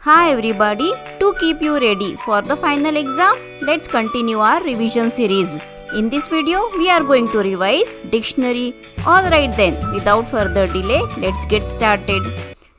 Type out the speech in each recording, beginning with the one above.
Hi everybody, to keep you ready for the final exam, let's continue our revision series. In this video, we are going to revise dictionary. Alright then, without further delay, let's get started.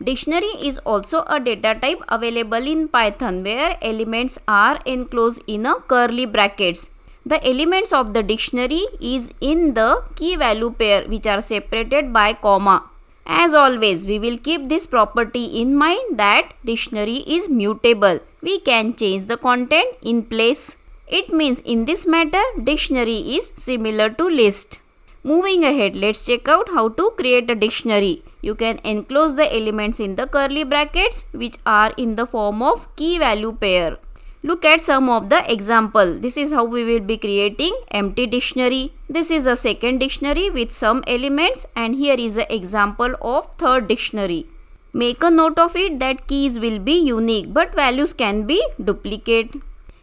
Dictionary is also a data type available in Python where elements are enclosed in a curly brackets. The elements of the dictionary is in the key value pair which are separated by comma. As always, we will keep this property in mind that dictionary is mutable. We can change the content in place. It means in this matter, dictionary is similar to list. Moving ahead, let's check out how to create a dictionary. You can enclose the elements in the curly brackets which are in the form of key value pair. Look at some of the example. This is how we will be creating empty dictionary. This is a second dictionary with some elements and here is an example of third dictionary. Make a note of it that keys will be unique but values can be duplicate.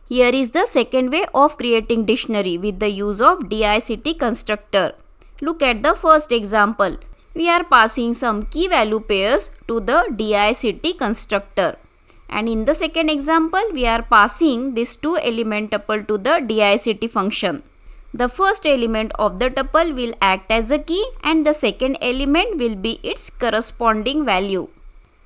Here is the second way of creating dictionary with the use of dict constructor. Look at the first example. We are passing some key value pairs to the dict constructor. And in the second example, we are passing this two element tuple to the dict function. The first element of the tuple will act as a key and the second element will be its corresponding value.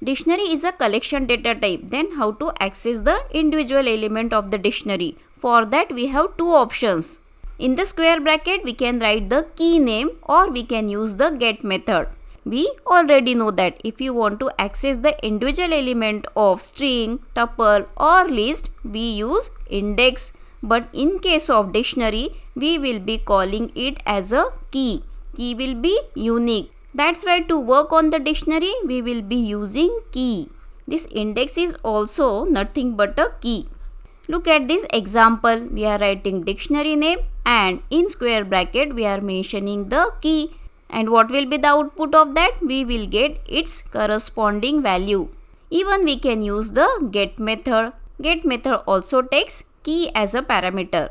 Dictionary is a collection data type. Then how to access the individual element of the dictionary? For that we have two options. In the square bracket, we can write the key name or we can use the get method. We already know that if you want to access the individual element of string, tuple or list, we use index. But in case of dictionary, we will be calling it as a key. Key will be unique. That's why to work on the dictionary, we will be using key. This index is also nothing but a key. Look at this example. We are writing dictionary name and in square bracket, we are mentioning the key. And what will be the output of that? We will get its corresponding value. Even we can use the get method. Get method also takes key as a parameter.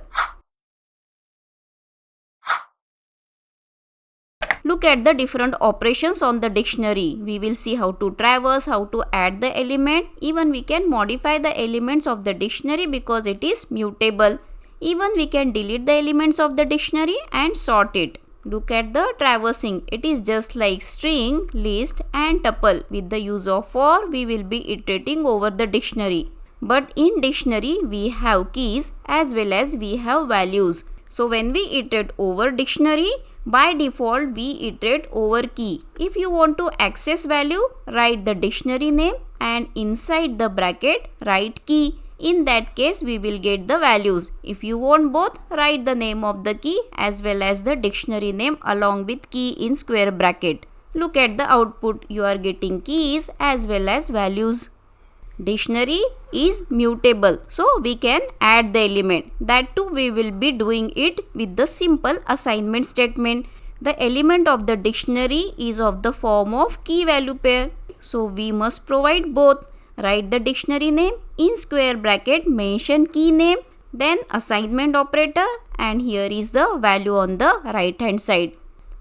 Look at the different operations on the dictionary. We will see how to traverse, how to add the element. Even we can modify the elements of the dictionary because it is mutable. Even we can delete the elements of the dictionary and sort it. Look at the traversing. It is just like string, list and tuple. With the use of for, we will be iterating over the dictionary. But in dictionary, we have keys as well as we have values. So when we iterate over dictionary, by default we iterate over key. If you want to access value, write the dictionary name and inside the bracket write key. In that case, we will get the values. If you want both, write the name of the key as well as the dictionary name along with key in square bracket. Look at the output. You are getting keys as well as values. Dictionary is mutable, so we can add the element. That too we will be doing it with the simple assignment statement. The element of the dictionary is of the form of key value pair. So we must provide both. Write the dictionary name in square bracket, mention key name, then assignment operator and here is the value on the right hand side.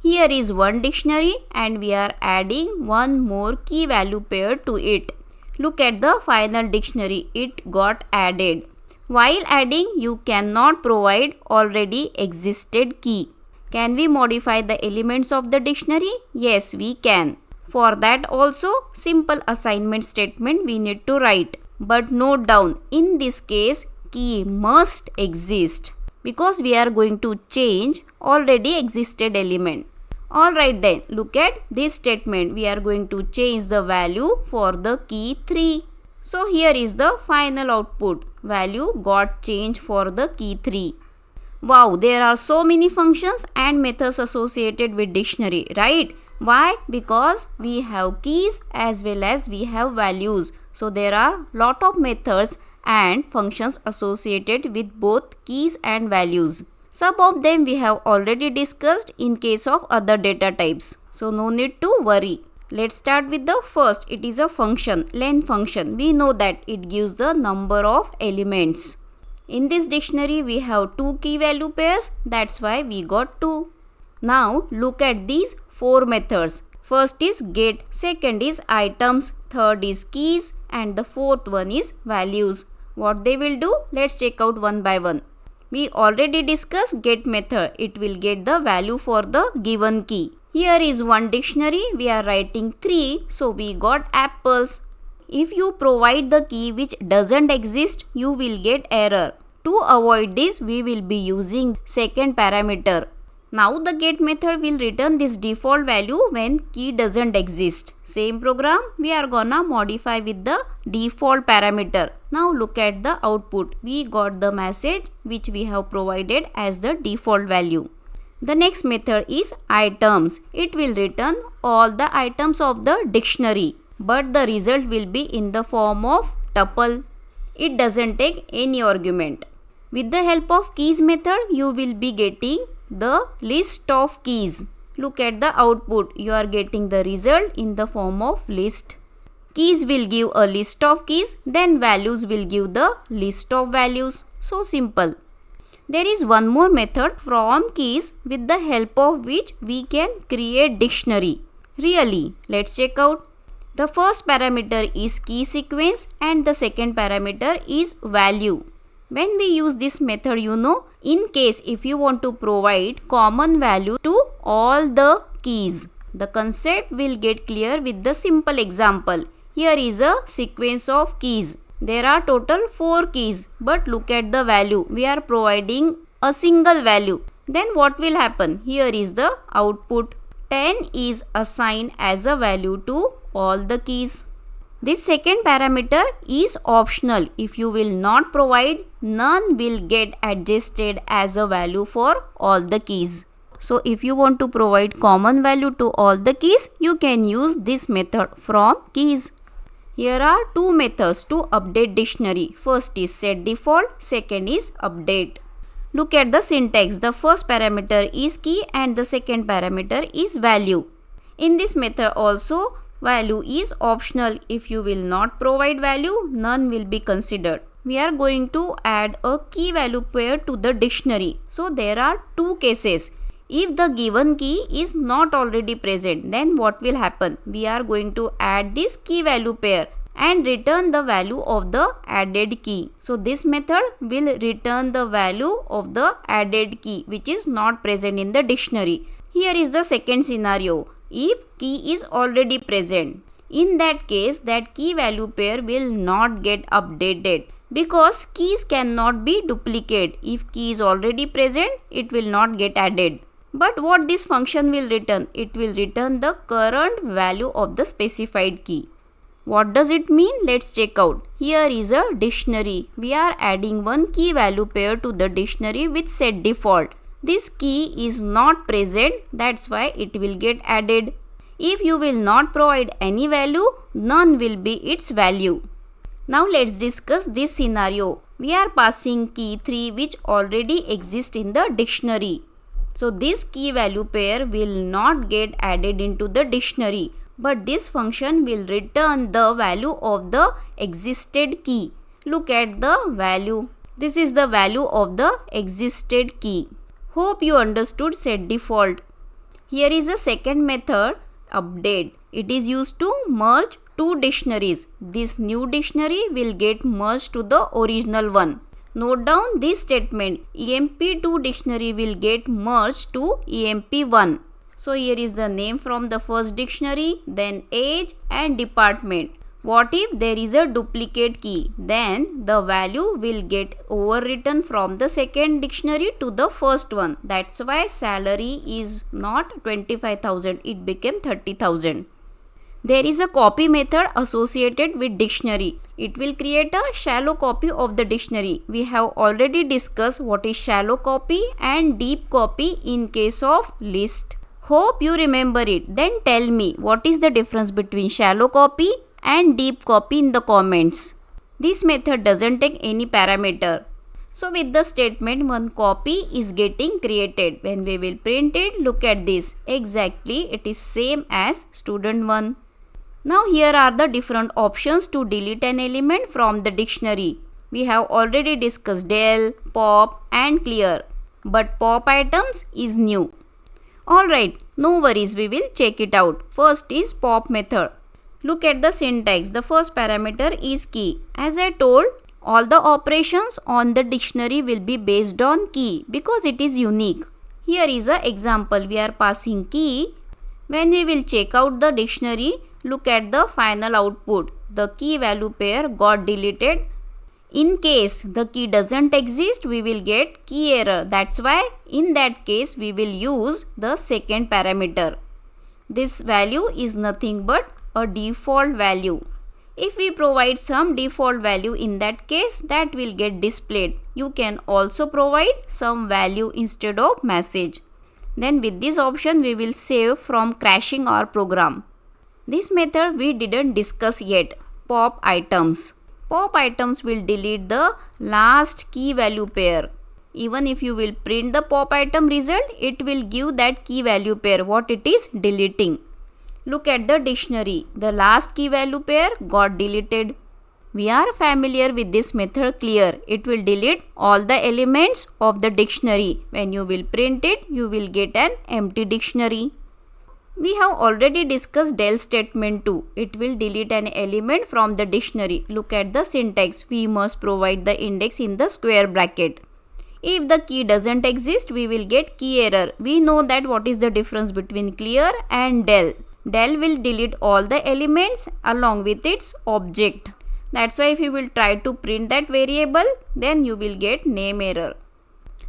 Here is one dictionary and we are adding one more key value pair to it. Look at the final dictionary, it got added. While adding, you cannot provide already existed key. Can we modify the elements of the dictionary? Yes, we can. For that also, simple assignment statement we need to write. But note down, in this case, key must exist because we are going to change already existed element. Alright then, look at this statement. We are going to change the value for the key 3. So here is the final output. Value got changed for the key 3. Wow, there are so many functions and methods associated with dictionary, right? Why? Because we have keys as well as we have values. So there are lot of methods and functions associated with both keys and values. Some of them we have already discussed in case of other data types. So no need to worry. Let's start with the first. It is a function, len function. We know that it gives the number of elements. In this dictionary we have two key value pairs. That's why we got 2. Now look at these 4 methods. First is get, second is items, third is keys and the fourth one is values. What they will do? Let's check out one by one. We already discussed get method. It will get the value for the given key. Here is one dictionary. We are writing 3. So we got apples. If you provide the key which doesn't exist, you will get error. To avoid this, we will be using second parameter. Now the get method will return this default value when key doesn't exist. Same program we are gonna modify with the default parameter. Now look at the output. We got the message which we have provided as the default value. The next method is items. It will return all the items of the dictionary, but the result will be in the form of tuple. It doesn't take any argument. With the help of keys method, you will be getting the list of keys. Look at the output. You are getting the result in the form of list. Keys will give a list of keys, then values will give the list of values. So simple. There is one more method from keys with the help of which we can create dictionary. Really, let's check out. The first parameter is key sequence and the second parameter is value. When we use this method, in case if you want to provide common value to all the keys, the concept will get clear with the simple example. Here is a sequence of keys. There are total 4 keys, but look at the value. We are providing a single value. Then what will happen? Here is the output. 10 is assigned as a value to all the keys. This second parameter is optional. If you will not provide, none will get adjusted as a value for all the keys. So if you want to provide common value to all the keys, you can use this method from keys. Here are two methods to update dictionary. First is set default, second is update. Look at the syntax. The first parameter is key and the second parameter is value. In this method also, value is optional. If you will not provide value, none will be considered. We are going to add a key value pair to the dictionary. So there are two cases. If the given key is not already present, then what will happen? We are going to add this key value pair and return the value of the added key. So this method will return the value of the added key which is not present in the dictionary. Here is the second scenario. If key is already present, in that case that key value pair will not get updated because keys cannot be duplicate. If key is already present, it will not get added. But what this function will return? It will return the current value of the specified key. What does it mean? Let's check out. Here is a dictionary. We are adding one key value pair to the dictionary with set default. This key is not present, that's why it will get added. If you will not provide any value, none will be its value. Now let's discuss this scenario. We are passing key 3 which already exists in the dictionary. So this key value pair will not get added into the dictionary, but this function will return the value of the existed key. Look at the value. This is the value of the existed key. Hope you understood set default. Here is a second method, update. It is used to merge two dictionaries. This new dictionary will get merged to the original one. Note down this statement. EMP2 dictionary will get merged to EMP1. So here is the name from the first dictionary, then age and department. What if there is a duplicate key? Then the value will get overwritten from the second dictionary to the first one. That's why salary is not 25,000. It became 30,000. There is a copy method associated with dictionary. It will create a shallow copy of the dictionary. We have already discussed what is shallow copy and deep copy in case of list. Hope you remember it. Then tell me what is the difference between shallow copy and deep copy in the comments. This method doesn't take any parameter. So with the statement one copy is getting created. When we will print it, look at this. Exactly it is same as student 1. Now here are the different options to delete an element from the dictionary. We have already discussed del, pop and clear. But pop items is new. Alright, no worries, we will check it out. First is pop method. Look at the syntax. The first parameter is key. As I told, all the operations on the dictionary will be based on key because it is unique. Here is an example. We are passing key. When we will check out the dictionary, look at the final output. The key value pair got deleted. In case the key doesn't exist, we will get key error. That's why in that case we will use the second parameter. This value is nothing but a default value. If we provide some default value in that case, that will get displayed. You can also provide some value instead of message. Then with this option we will save from crashing our program. This method we didn't discuss yet. Pop items. Pop items will delete the last key value pair. Even if you will print the pop item result, it will give that key value pair what it is deleting. Look at the dictionary. The last key value pair got deleted. We are familiar with this method clear. It will delete all the elements of the dictionary. When you will print it, you will get an empty dictionary. We have already discussed del statement too. It will delete an element from the dictionary. Look at the syntax. We must provide the index in the square bracket. If the key doesn't exist, we will get key error. We know that what is the difference between clear and del. Del will delete all the elements along with its object. That's why if you will try to print that variable, then you will get name error.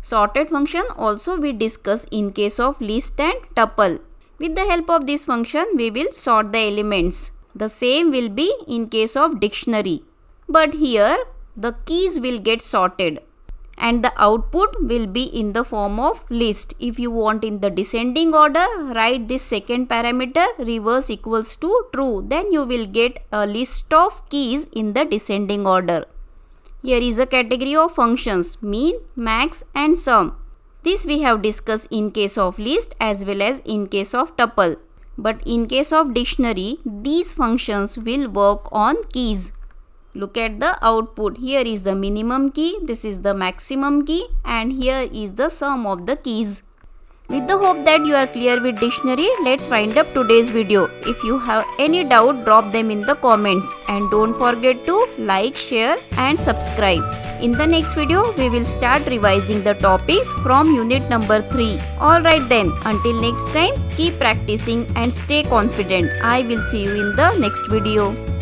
Sorted function also we discuss in case of list and tuple. With the help of this function, we will sort the elements. The same will be in case of dictionary. But here, the keys will get sorted. And the output will be in the form of list. If you want in the descending order, write this second parameter reverse equals to true. Then you will get a list of keys in the descending order. Here is a category of functions mean, max and sum. This we have discussed in case of list as well as in case of tuple. But in case of dictionary, these functions will work on keys. Look at the output. Here is the minimum key, this is the maximum key, and here is the sum of the keys. With the hope that you are clear with dictionary, let's wind up today's video. If you have any doubt, drop them in the comments. And don't forget to like, share and subscribe. In the next video, we will start revising the topics from unit number 3. Alright then, until next time, keep practicing and stay confident. I will see you in the next video.